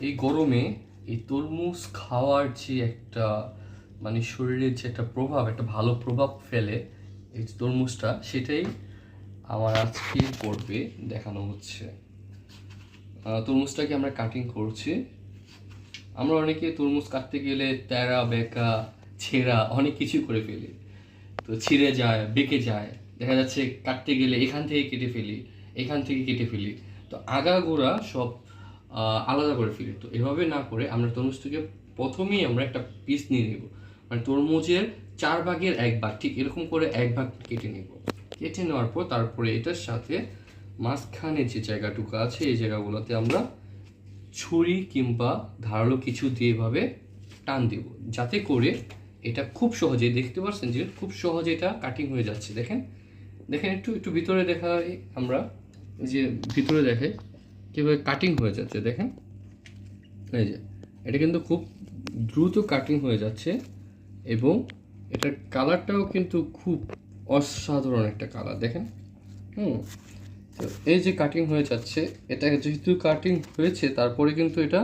এই গরমে এই তরমুজ খাওয়ার যে একটা মানে শরীরের যে একটা প্রভাব, একটা ভালো প্রভাব ফেলে এই তরমুজটা, সেটাই আমার আজকে করবে দেখানো হচ্ছে। তরমুজটাকে আমরা কাটিং করছি। আমরা অনেকে তরমুজ কাটতে গেলে তেরা বেঁকা ছেঁড়া অনেক কিছু করে ফেলি। তো ছিঁড়ে যায়, বেঁকে যায়, দেখা যাচ্ছে কাটতে গেলে এখান থেকে কেটে ফেলি, এখান থেকে কেটে ফেলি। তো আগাগোড়া সব আলাদা করে ফেলি। তো এভাবে না করে আমরা তরমুজটাকে প্রথমেই আমরা একটা পিস নিয়ে নেব, মানে তরমুজের 4/1 ভাগ, ঠিক এরকম করে 1 ভাগ কেটে নেব। কেটে নেওয়ার পর তারপরে এটার সাথে মাঝখানে যে জায়গাটুকু আছে এই জায়গাগুলোতে আমরা ছুরি কিংবা ধারালো কিছু দিয়ে এভাবে টান দেব, যাতে করে এটা খুব সহজে, দেখতে পাচ্ছেন যে খুব সহজে এটা কাটিং হয়ে যাচ্ছে। দেখেন দেখেন একটু একটু ভিতরে দেখাই আমরা, যে ভিতরে দেখে কীভাবে কাটিং হয়ে যাচ্ছে। দেখেন এই যে এটা কিন্তু খুব দ্রুত কাটিং হয়ে যাচ্ছে, এবং এটার কালারটাও কিন্তু খুব অসাধারণ একটা কালার। দেখেন তো এই যে কাটিং হয়ে যাচ্ছে, এটা যেহেতু কাটিং হয়েছে তারপরে কিন্তু এটা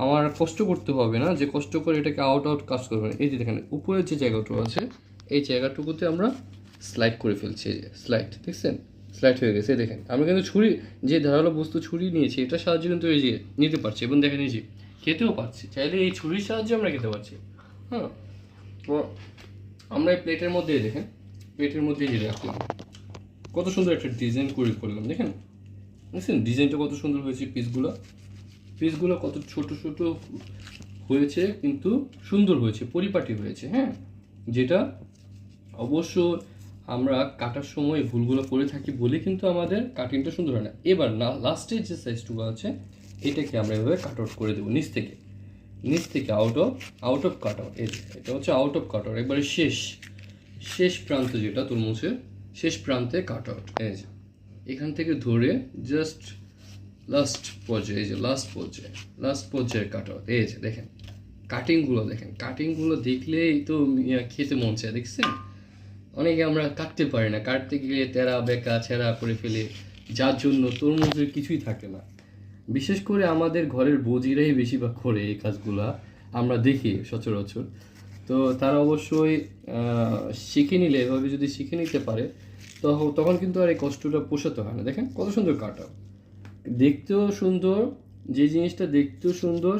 আমার কষ্ট করতে হবে না, যে কষ্ট করে এটাকে আউট কাজ করবে না। এই যে দেখেন উপরের যে জায়গাটুকু আছে এই জায়গাটুকুতে আমরা স্লাইড করে ফেলছি। এই যে স্লাইড, দেখছেন স্লাইড হয়ে গেছে। দেখেন আমরা কিন্তু ছুরি, যে ধারালো বস্তু ছুরি নিয়েছি, এটার সাহায্যে কিন্তু এই যে নিতে পারছি, এবং দেখেন এই যে খেতেও পারছি। চাইলে এই ছুরির সাহায্যে আমরা খেতে পারছি। হ্যাঁ, তো আমরা এই প্লেটের মধ্যে দেখেন, প্লেটের মধ্যে যে রাখলাম, কত সুন্দর একটা ডিজাইন করে করলাম। দেখেন দেখছেন ডিজাইনটা কত সুন্দর হয়েছে, পিসগুলো কত ছোট ছোট হয়েছে, কিন্তু সুন্দর হয়েছে, পরিপাটি হয়েছে। হ্যাঁ, যেটা অবশ্য আমরা কাটার সময় ভুলগুলো করে থাকি বলে কিন্তু আমাদের কাটিংটা সুন্দর হয় না। এবার না, লাস্টের যে সাইজটুকু আছে এটাকে আমরা এভাবে কাট আউট করে দেবো নিচ থেকে আউট অফ কাট আউট। এটা হচ্ছে আউট অফ কাট আউট, একবারে শেষ প্রান্ত, যেটা তরমুজের শেষ প্রান্তে কাট আউট। এই যে এখান থেকে ধরে জাস্ট লাস্ট পর্যায়ে, এই যে লাস্ট পর্যায়ে কাট আউট। এই যে দেখেন কাটিংগুলো দেখলেই তো খেতে মন চায়। দেখছেন অনেকে আমরা কাটতে পারি না, কাটতে গিয়ে তেরা বেঁকা ছেঁড়া করে ফেলে, যার জন্য তরমুজের কিছুই থাকে না। বিশেষ করে আমাদের ঘরের বৌজিরাই বেশিরভাগ করে এই কাজগুলা, আমরা দেখি সচরাচর। তো তারা অবশ্যই শিখে নিলে, এভাবে যদি শিখে নিতে পারে তখন কিন্তু আর এই কষ্টটা পোষাতে হয় না। দেখেন কত সুন্দর কাটা, দেখতেও সুন্দর, যে জিনিসটা দেখতেও সুন্দর